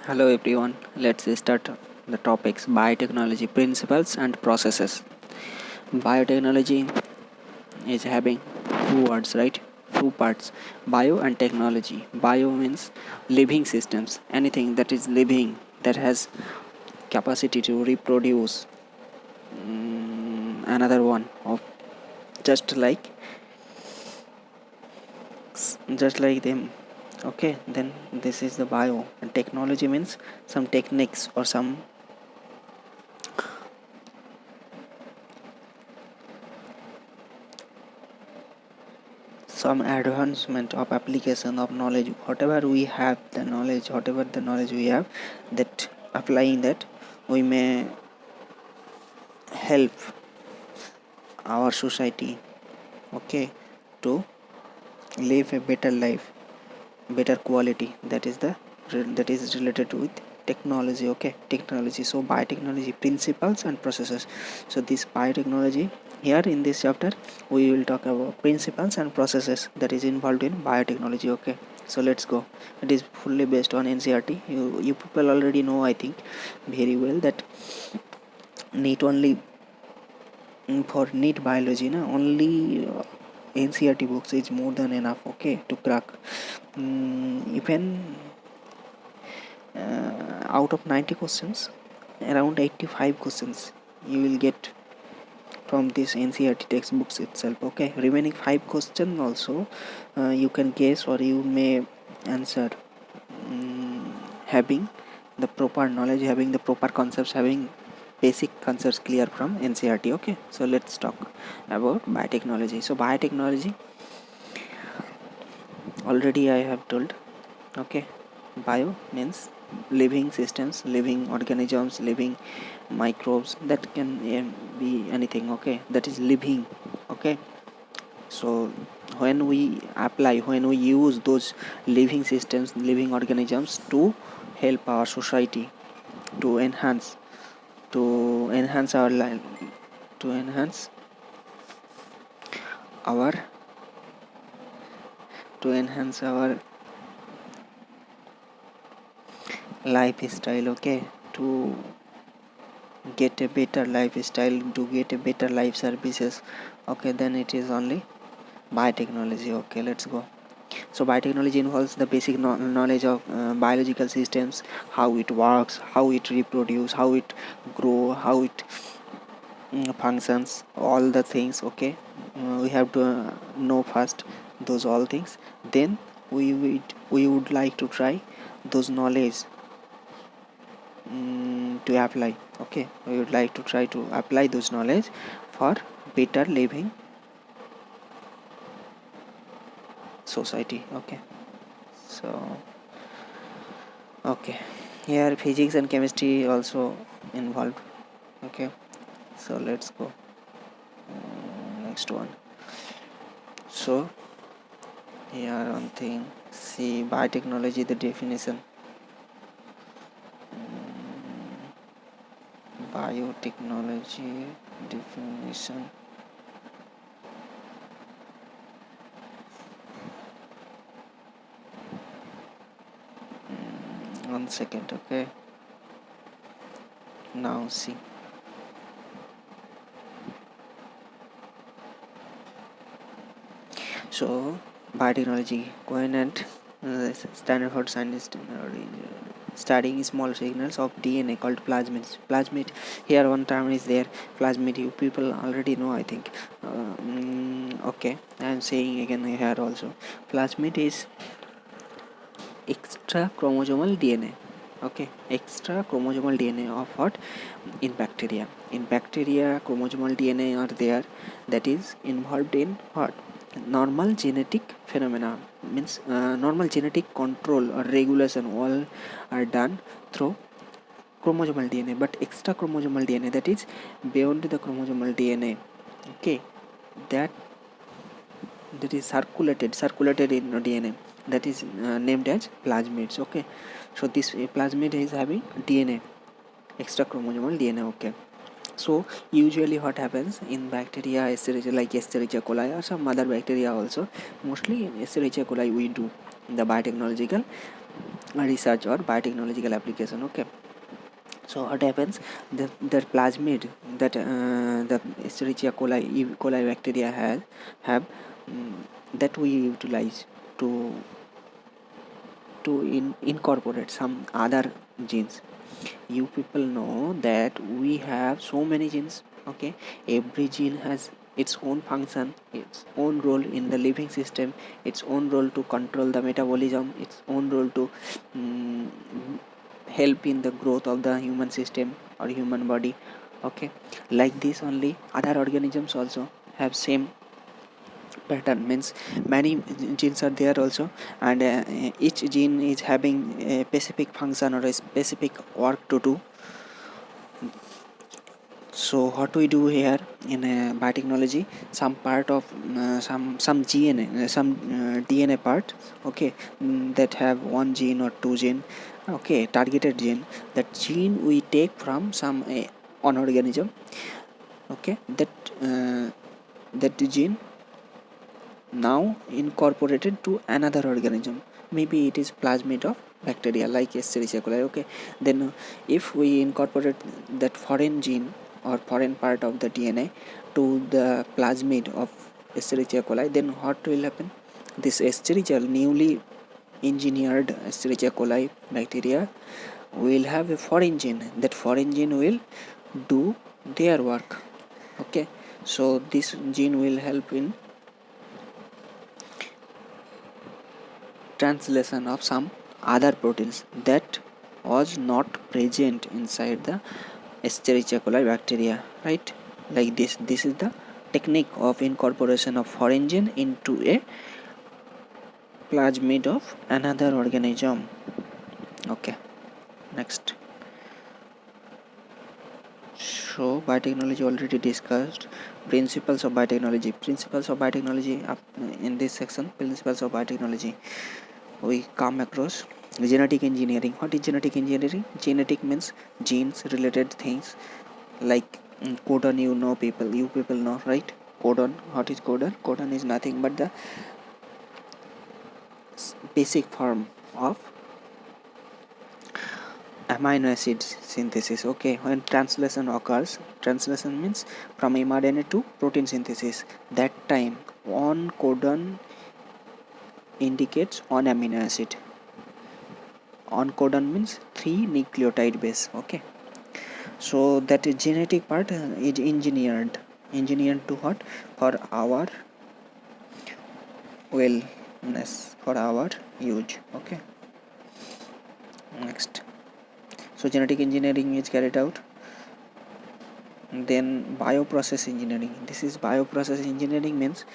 Hello everyone, let's start the topics biotechnology principles and processes. Biotechnology is having two words, right? Two parts, bio and technology. Bio means living systems, anything that is living, that has capacity to reproduce. Another one of just like them. Okay, then this is the bio. And technology means some techniques or some advancement of application of knowledge. Whatever we have the knowledge, we have, that applying that, we may help our society, okay, to live a better life, better quality. That is related with technology. Okay, technology. So biotechnology principles and processes. So this biotechnology, here in this chapter we will talk about principles and processes that is involved in biotechnology. Okay, so let's go. It is fully based on NCERT. You people already know, I think, very well, that NEET only, for NEET biology na only NCERT books is more than enough, okay, to crack. Even out of 90 questions, around 85 questions you will get from this NCERT textbooks itself. Okay, remaining 5 questions also you can guess or you may answer, having the proper knowledge, having the proper concepts, having basic concepts clear from NCERT. Okay, so let's talk about biotechnology. So biotechnology, already I have told. Okay, bio means living systems, living organisms, living microbes, that can be anything. Okay, that is living. Okay, so when we use those living systems, living organisms to help our society, to enhance our life, to enhance our lifestyle. Okay, to get a better lifestyle, to get a better life services. Okay, then it is only biotechnology. Okay, let's go. So biotechnology involves the basic knowledge of biological systems, how it works, how it reproduce, how it grow, how it functions, all the things. Okay, we have to know first those all things. Then we would like to try those knowledge to apply. Okay, we would like to try to apply those knowledge for better living society. Okay, so okay, here physics and chemistry also involved. Okay, so let's go next one. So here one thing, see biotechnology, the definition. Biotechnology definition. One second. Okay, now see. So biotechnology, coherent standard for scientists studying small signals of DNA called plasmids. Plasmid, here one term is there, plasmid, you people already know, I think. Okay, I am saying again here also. Plasmid is extra chromosomal DNA. Okay, extra chromosomal DNA of what? In bacteria. In bacteria, chromosomal DNA are there, that is involved in what? Normal genetic phenomena, means normal genetic control or regulation, all are done through chromosomal DNA. But extra chromosomal DNA, that is beyond the chromosomal DNA. Okay, that is circulated in DNA, that is named as plasmids. Okay, so this plasmid is having DNA, extra chromosomal DNA. Okay, so usually what happens in bacteria, Escherichia, like Escherichia coli or some other bacteria also, mostly in Escherichia coli we do the biotechnological research or biotechnological application. Okay, so what happens, the plasmid that the Escherichia coli bacteria have that we utilize to incorporate some other genes. You people know that we have so many genes. Okay, every gene has its own function, its own role in the living system, its own role to control the metabolism, its own role to um, help in the growth of the human system or human body. Okay, like this only other organisms also have same pattern, means many genes are there also, and each gene is having a specific function or a specific work to do. So what we do here in biotechnology, some part of some GNA, some DNA part, okay, that have one gene or two gene, okay, targeted gene. That gene we take from some one organism, okay, that gene now incorporated to another organism. Maybe it is plasmid of bacteria like Escherichia coli. Okay, then if we incorporate that foreign gene or foreign part of the DNA to the plasmid of Escherichia coli, then what will happen? This Escherichia, newly engineered Escherichia coli bacteria, will have a foreign gene. That foreign gene will do their work. Okay, so this gene will help in translation of some other proteins that was not present inside the Escherichia coli bacteria, right? Like this is the technique of incorporation of foreign gene into a plasmid of another organism. Okay, next. So biotechnology already discussed. Principles of biotechnology. Principles of biotechnology in this section. Principles of biotechnology we come across genetic engineering. What is genetic engineering? Genetic means genes related things, like codon. You people know, right? Codon. What is codon? Codon is nothing but the basic form of amino acid synthesis. Okay, when translation occurs, translation means from mRNA to protein synthesis. That time one codon indicates one amino acid. On codon means 3 nucleotide base. Okay, so that is genetic part is engineered to what? For our wellness, for our use. Okay, next. So genetic engineering is carried out. Then bioprocess engineering. This is bioprocess engineering means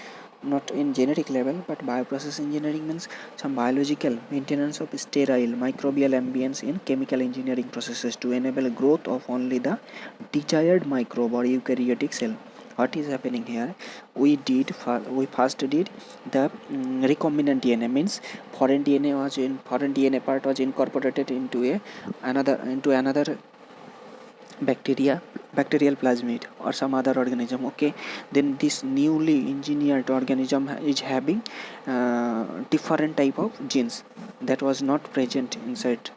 not in genetic level, but bioprocess engineering means some biological maintenance of sterile microbial ambience in chemical engineering processes to enable growth of only the desired microbe or eukaryotic cell. What is happening here? We first did the recombinant DNA, means foreign DNA part was incorporated into another bacterial plasmid or some other organism. Okay, then this newly engineered organism is having different type of genes that was not present inside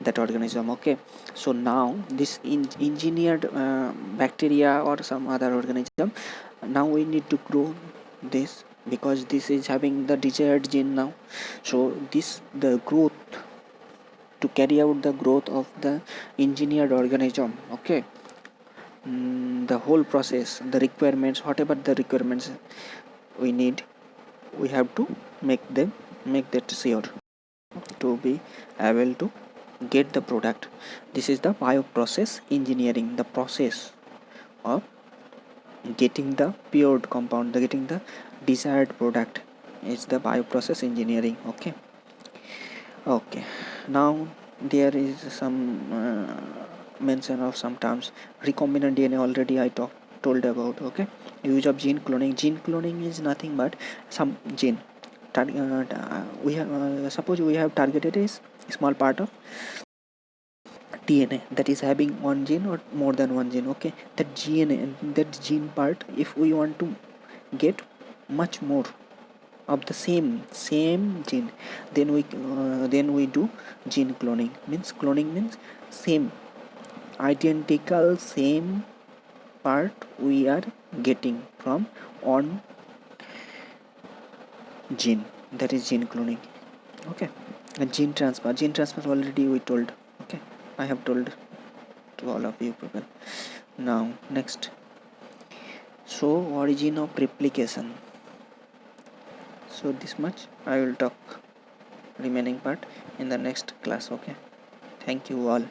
that organism. Okay, so now this engineered bacteria or some other organism, now we need to grow this, because this is having the desired gene now. So this the growth, to carry out the growth of the engineered organism. Okay, the whole process, the requirements, whatever the requirements we need, we have to make that sure to be able to get the product. This is the bioprocess engineering, the process of getting the pure compound, getting the desired product is the bioprocess engineering. Okay, now there is some mention of some terms. Recombinant DNA already I told about. Okay, use of gene cloning. Gene cloning is nothing but some gene we have suppose we have targeted a small part of DNA that is having one gene or more than one gene. Okay, that gene part, if we want to get much more, of the same gene. Then we do gene cloning. Cloning means same, identical, same part we are getting from one gene. That is gene cloning. Okay. And gene transfer already we told. Okay, I have told to all of you people. Now next, show origin of replication. So this much I will talk remaining part in the next class. Okay, thank you all.